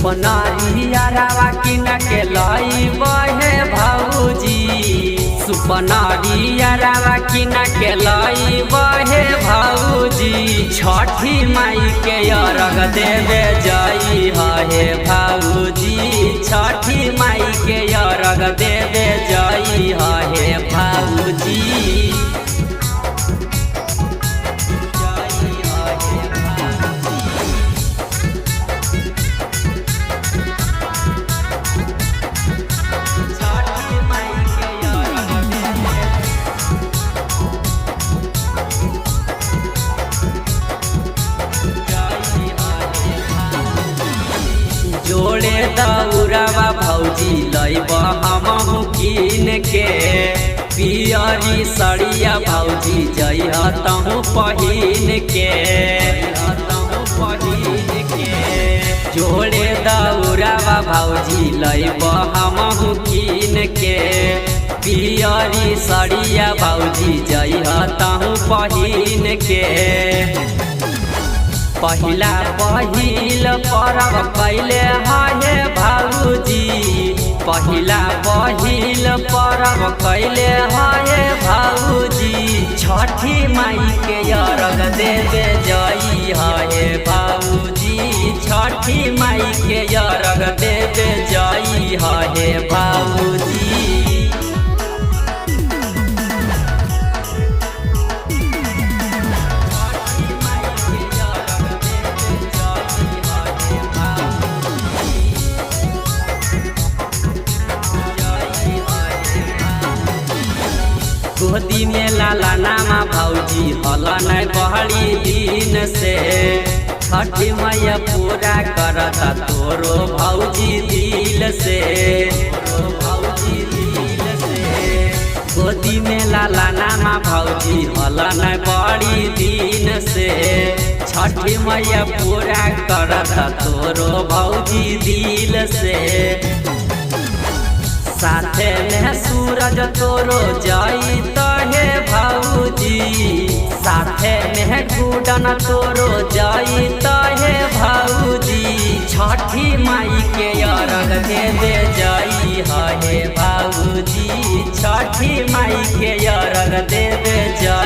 सुपनारिया रावा किन के लाई बहे भाऊजी, सुपनारिया रावा किन के लाई बहे भाऊजी। छठी माई के अरग देवे जाई हे भाऊजी, छठी माई के अरग देवे जाई हे भाऊजी। जोड़े दौड़ावा भौजी लैब हमहु कीन के, पियरी सड़िया भौजी जइह तहु पहिन के। जोड़े दौड़ावा भौजी लैब हमहु कीन के, पियरी सड़िया भौजी जइह तहु पहिन के। पहिला पहिल परब कैले हे भाऊजी, पहिला पहिल परब कैले हे भाऊजी। छठी माई के अरग देवे जाई हे भाऊजी, छठी माई के अरग देवे जाई हे भाऊजी। गोदी में लाला नामा भौजी हलन बहरी दिन से, छठी मैया पूरा करता तोरो भौजी दिल से। गोदी में लाला नामा भौजी हलन बड़ी दिन से, छठी मैया पूरा करता तोरो भौजी दिल से। साथे में सूरज तोरो जाई हे भाऊजी, साथे में गुडन तोरो जाई हे भाऊजी। छठी माई के अरग देवे जाई हे भाऊजी, छठी माई के अरग देवे जाई।